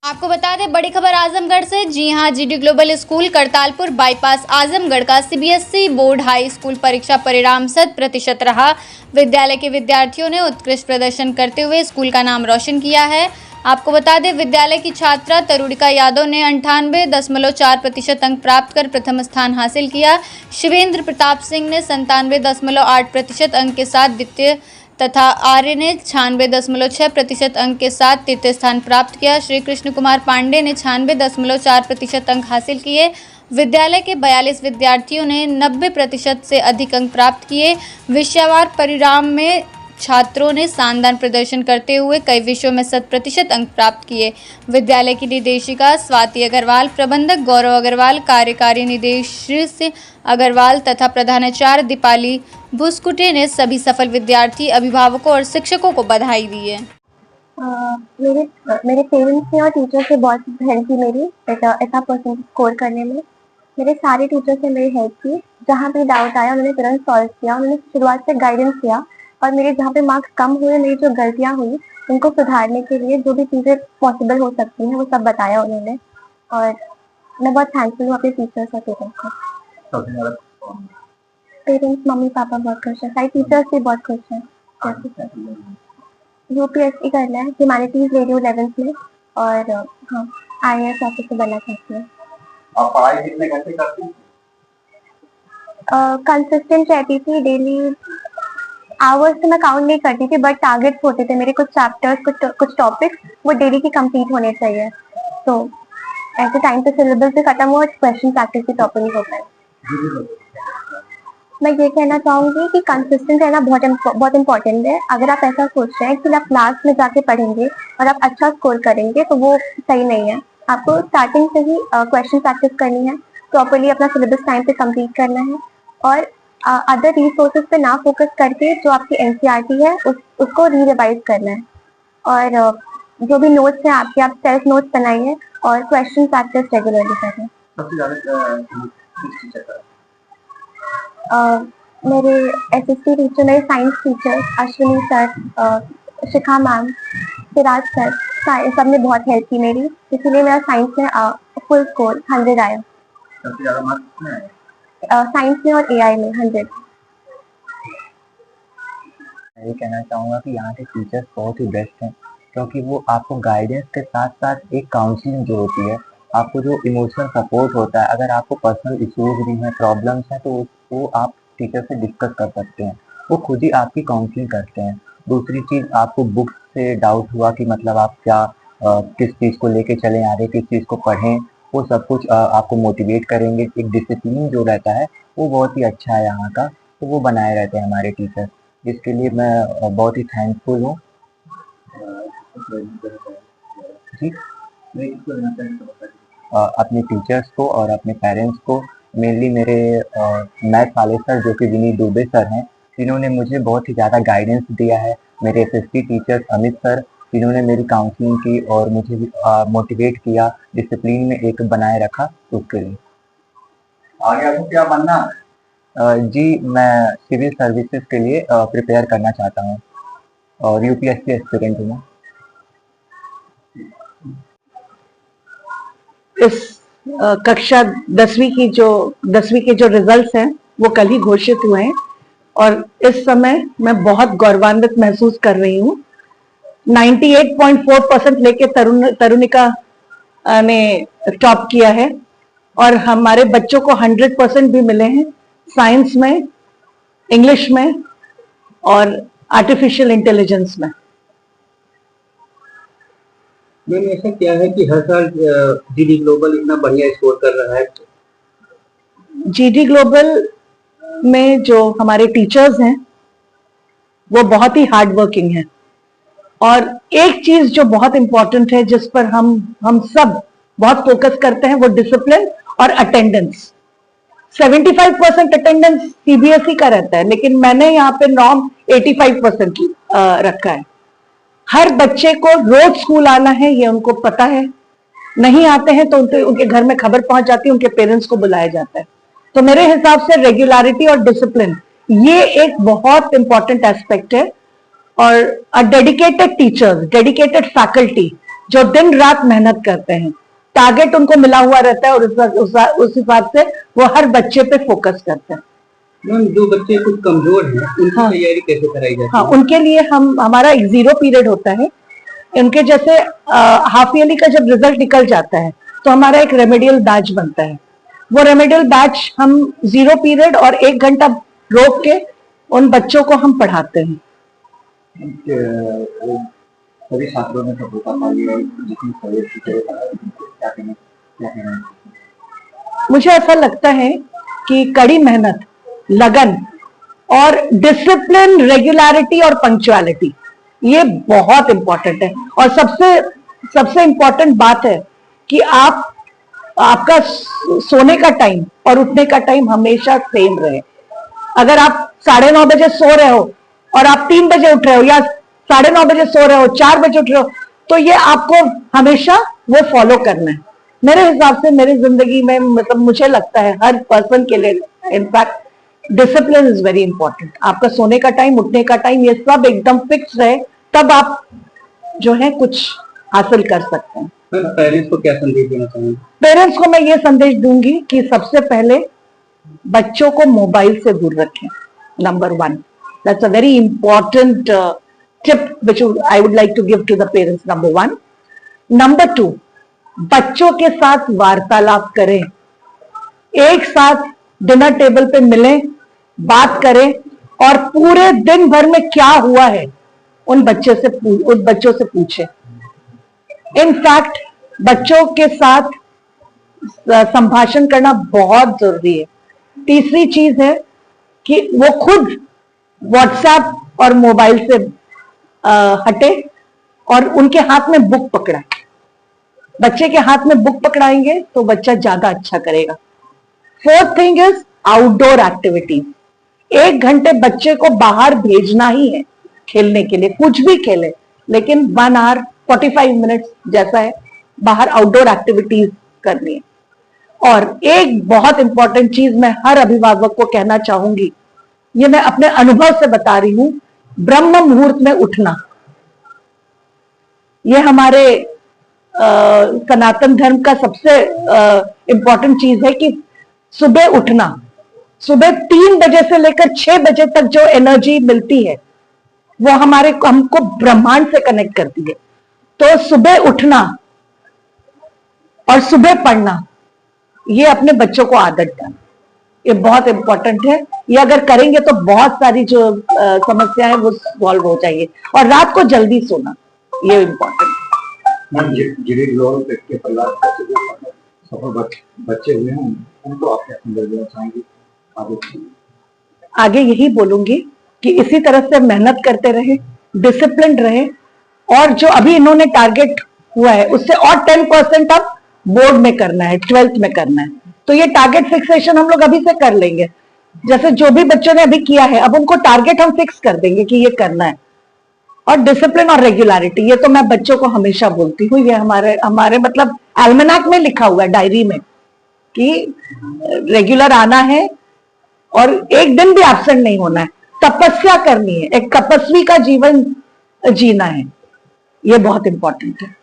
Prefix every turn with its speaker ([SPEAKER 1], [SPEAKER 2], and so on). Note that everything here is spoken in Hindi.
[SPEAKER 1] आपको बता दें, बड़ी खबर आजमगढ़ से। जी हां, GD global school Kartalpur bypass Azamgarh का सीबीएसई बोर्ड हाई स्कूल परीक्षा परिणाम 100% रहा। विद्यालय के विद्यार्थियों ने उत्कृष्ट प्रदर्शन करते हुए स्कूल का नाम रोशन किया है। आपको बता दें, विद्यालय की छात्रा तरुणिका यादव ने 98.4% अंक प्राप्त कर प्रथम स्थान हासिल किया। शिवेंद्र प्रताप सिंह ने 97.8% अंक के साथ द्वितीय तथा आर्य ने 96.6% अंक के साथ तृतीय स्थान प्राप्त किया। श्री कृष्ण कुमार पांडे ने 96.4% अंक हासिल किए। विद्यालय के 42 विद्यार्थियों ने 90% से अधिक अंक प्राप्त किए। विषयवार परिणाम में छात्रों ने शानदार प्रदर्शन करते हुए कई विषयों में 100% अंक प्राप्त किए। विद्यालय की निदेशिका स्वाति अग्रवाल, प्रबंधक गौरव अग्रवाल, कार्यकारी निदेशक अग्रवाल तथा प्रधानाचार्य दीपाली भुसकुटे ने सभी सफल विद्यार्थी, अभिभावकों और शिक्षकों को बधाई दी है।
[SPEAKER 2] मेरे पेरेंट्स ने और टीचर्स ने बहुत हेल्प की मेरी इतना परसेंट स्कोर करने में। मेरे सारे टीचर्स ने मेरी हेल्प की। जहाँ भी डाउट आया उन्होंने तुरंत सॉल्व किया। उन्होंने शुरुआत से गाइडेंस किया और मेरे जहाँ पे मार्क्स कम हुए, मेरी जो गलतियाँ हुई उनको सुधारने के लिए जो भी चीज़ें पॉसिबल हो सकती हैं वो सब बताया उन्होंने। और मैं बहुत थैंकफुल हूँ अपने टीचर्स और पेरेंट्स को। पेरेंट्स, मम्मी पापा बहुत खुश हैं, सारे टीचर्स भी बहुत खुश हैं। यूपीएससी करना है, ह्यूमैनिटीज रेडियो 11th में, और हाँ, आईएएस ऑफिसर बनना चाहती हूँ।
[SPEAKER 3] आप पढ़ाई कितने घंटे करती हैं?
[SPEAKER 2] कंसिस्टेंट रहती थी। डेली आवर्स तो मैं काउंट नहीं करती थी, बट टारगेट्स होते थे मेरे। कुछ चैप्टर्स, कुछ टॉपिक्स वो डेली की कंप्लीट होने चाहिए। तो ऐसे टाइम पे सिलेबस भी खत्म हुआ, क्वेश्चन प्रैक्टिस भी प्रॉपर्ली हो पाए। मैं ये कहना चाहूंगी कि कंसिस्टेंट रहना बहुत इंपॉर्टेंट है। अगर आप ऐसा सोच रहे हैं कि आप लास्ट में जाके पढ़ेंगे और आप अच्छा स्कोर करेंगे तो वो सही नहीं है। आपको स्टार्टिंग से ही क्वेश्चन प्रैक्टिस करनी है, प्रॉपर्ली अपना सिलेबस टाइम पे कंप्लीट करना है और अदर रिसोर्सेज पे ना फोकस करके जो आपकी एनसीईआरटी है उसको री रिवाइज करना है। और जो भी नोट्स हैं आपके, आप सेल्फ नोट्स बनाइए और क्वेश्चन प्रैक्टिस रेगुलरली करें।
[SPEAKER 3] सबसे ज्यादा किस टीचर का?
[SPEAKER 2] मेरे एसएसटी टीचर, मेरे साइंस टीचर अश्विनी सर, शिखा मैम, सिराज सर, सब ने बहुत हेल्प की मेरी, इसीलिए मेरा साइंस में फुल स्कोर 100 आया।
[SPEAKER 3] सबसे ज्यादा मार्क्स कितने आए?
[SPEAKER 2] साइंस में और एआई में 100।
[SPEAKER 4] मैं ये कहना चाहूँगा कि यहाँ के टीचर्स बहुत ही बेस्ट हैं, क्योंकि वो आपको गाइडेंस के साथ साथ एक काउंसलिंग जो होती है, आपको जो इमोशनल सपोर्ट होता है, अगर आपको पर्सनल इश्यूज भी हैं, प्रॉब्लम्स हैं, तो वो आप टीचर से डिस्कस कर सकते हैं। वो खुद ही आपकी काउंसलिंग करते हैं। दूसरी चीज़, आपको बुक्स से डाउट हुआ कि मतलब आप क्या किस चीज़ को लेके चलें आगे, किस चीज़ को पढ़ें, वो सब कुछ आपको मोटिवेट करेंगे। एक डिसिप्लिन जो रहता है वो बहुत ही अच्छा है यहाँ का, तो वो बनाए रहते हैं हमारे टीचर, जिसके लिए मैं बहुत ही थैंकफुल हूँ। जी, अपने टीचर्स को और अपने पेरेंट्स को, मेनली मेरे मैथ वाले सर जो कि विनीत दुबे सर हैं, जिन्होंने मुझे बहुत ही ज़्यादा गाइडेंस दिया है। मेरे एसएसटी टीचर्स अमित सर, जिन्होंने मेरी काउंसलिंग की और मुझे मोटिवेट किया, डिसिप्लिन में एक बनाए रखा, उसके लिए।
[SPEAKER 3] आगे आपको क्या बनना है?
[SPEAKER 4] जी, मैं सिविल सर्विसेज के लिए प्रिपेयर करना चाहता हूँ और यूपीएससी एस्पिरेंट हूँ।
[SPEAKER 5] इस कक्षा 10वीं के जो रिजल्ट्स हैं वो कल ही घोषित हुए हैं और इस समय मैं बहुत गौरवान्वित महसूस कर रही हूँ। 98.4% लेके तरुणिका ने टॉप किया है और हमारे बच्चों को 100% भी मिले हैं साइंस में, इंग्लिश में और आर्टिफिशियल इंटेलिजेंस में।
[SPEAKER 3] मैम, ऐसा क्या है कि हर साल जीडी ग्लोबल इतना बढ़िया स्कोर कर रहा है?
[SPEAKER 5] जीडी ग्लोबल में जो हमारे टीचर्स हैं वो बहुत ही हार्ड वर्किंग हैं और एक चीज जो बहुत इंपॉर्टेंट है, जिस पर हम सब बहुत फोकस करते हैं, वो डिसिप्लिन और अटेंडेंस। 75% अटेंडेंस सीबीएसई का रहता है, लेकिन मैंने यहाँ पे नॉर्म 85% की रखा है। हर बच्चे को रोज स्कूल आना है, ये उनको पता है। नहीं आते हैं तो उनके घर में खबर पहुंच जाती है, उनके पेरेंट्स को बुलाया जाता है। तो मेरे हिसाब से रेगुलरिटी और डिसिप्लिन ये एक बहुत इंपॉर्टेंट एस्पेक्ट है और डेडिकेटेड टीचर्स, डेडिकेटेड फैकल्टी, जो दिन रात मेहनत करते हैं, टारगेट उनको मिला हुआ रहता है और उस हिसाब से वो हर बच्चे पे फोकस करते हैं।
[SPEAKER 3] मैम, जो बच्चे कुछ कमजोर हैं उनकी
[SPEAKER 5] हाँ।
[SPEAKER 3] तैयारी कैसे कराई जाती
[SPEAKER 5] हाँ,
[SPEAKER 3] है?
[SPEAKER 5] उनके लिए हमारा एक 0 पीरियड होता है। उनके जैसे हाफ ईयरली का जब रिजल्ट निकल जाता है तो हमारा एक रेमेडियल बैच बनता है। वो रेमेडियल बैच हम 0 पीरियड और 1 घंटा रोक के उन बच्चों को हम पढ़ाते हैं।
[SPEAKER 4] सभी छात्रों में सफलता पाई है, जितनी क्या कहना है?
[SPEAKER 5] मुझे ऐसा लगता है कि कड़ी मेहनत, लगन और डिसिप्लिन, रेगुलरिटी और पंक्चुअलिटी ये बहुत इंपॉर्टेंट है। और सबसे इंपॉर्टेंट बात है कि आपका सोने का टाइम और उठने का टाइम हमेशा सेम रहे। अगर आप 9:30 बजे सो रहे हो और आप 3 बजे उठ रहे हो, या 9:30 बजे सो रहे हो 4 बजे उठ रहे हो, तो ये आपको हमेशा वो फॉलो करना है। मेरे हिसाब से मेरी जिंदगी में, मतलब मुझे लगता है हर पर्सन के लिए in fact discipline is very important. आपका सोने का टाइम, उठने का टाइम, ये सब एकदम फिक्स रहे, तब आप जो है कुछ हासिल कर सकते हैं।
[SPEAKER 3] पेरेंट्स को क्या संदेश देना चाहेंगे?
[SPEAKER 5] पेरेंट्स को मैं ये संदेश दूंगी कि सबसे पहले बच्चों को मोबाइल से दूर रखें, number 1। That's a very important tip which I would like to give to the parents, number 1। Number 2, बच्चों के साथ वार्तालाप करें, एक साथ डिनर टेबल पे मिलें, बात करें और पूरे दिन भर में क्या हुआ है उन बच्चों से पूछें। इनफैक्ट बच्चों के साथ संभाषण करना बहुत जरूरी है। तीसरी चीज है कि वो खुद व्हाट्सएप और मोबाइल से हटे और उनके हाथ में बुक पकड़ाएं। बच्चे के हाथ में बुक पकड़ाएंगे तो बच्चा ज्यादा अच्छा करेगा। 4th thing is outdoor activities. 1 घंटे बच्चे को बाहर भेजना ही है खेलने के लिए, कुछ भी खेले, लेकिन 1 आवर 45 मिनट्स जैसा है बाहर आउटडोर एक्टिविटीज करनी है। और एक बहुत इंपॉर्टेंट चीज मैं हर अभिभावक को कहना चाहूंगी, ये मैं अपने अनुभव से बता रही हूं, ब्रह्म मुहूर्त में उठना। ये हमारे सनातन धर्म का सबसे इंपॉर्टेंट चीज है कि सुबह उठना। सुबह 3 बजे से लेकर 6 बजे तक जो एनर्जी मिलती है वो हमको ब्रह्मांड से कनेक्ट करती है। तो सुबह उठना और सुबह पढ़ना, ये अपने बच्चों को आदत डालना, ये बहुत इंपॉर्टेंट है। ये अगर करेंगे तो बहुत सारी जो समस्या है वो सॉल्व हो जाएगी। और रात को जल्दी सोना, ये इंपॉर्टेंट है।
[SPEAKER 4] जीडी ग्लोबल के परिवार से जो सफल बच्चे हुए हैं उनको आप क्या संदेश देना चाहेंगे?
[SPEAKER 5] आगे यही बोलूंगी कि इसी तरह से मेहनत करते रहे, डिसिप्लिन रहे, और जो अभी इन्होंने टारगेट हुआ है उससे और 10% अब बोर्ड में करना है, 12th में करना है। तो ये टारगेट फिक्सेशन हम लोग अभी से कर लेंगे। जैसे जो भी बच्चों ने अभी किया है, अब उनको टारगेट हम फिक्स कर देंगे कि ये करना है। और डिसिप्लिन और रेगुलरिटी, ये तो मैं बच्चों को हमेशा बोलती हूँ। ये हमारे मतलब एल्मेनाक में लिखा हुआ है, डायरी में, कि रेगुलर आना है और एक दिन भी एब्सेंट नहीं होना है। तपस्या करनी है, एक तपस्वी का जीवन जीना है, ये बहुत इंपॉर्टेंट है।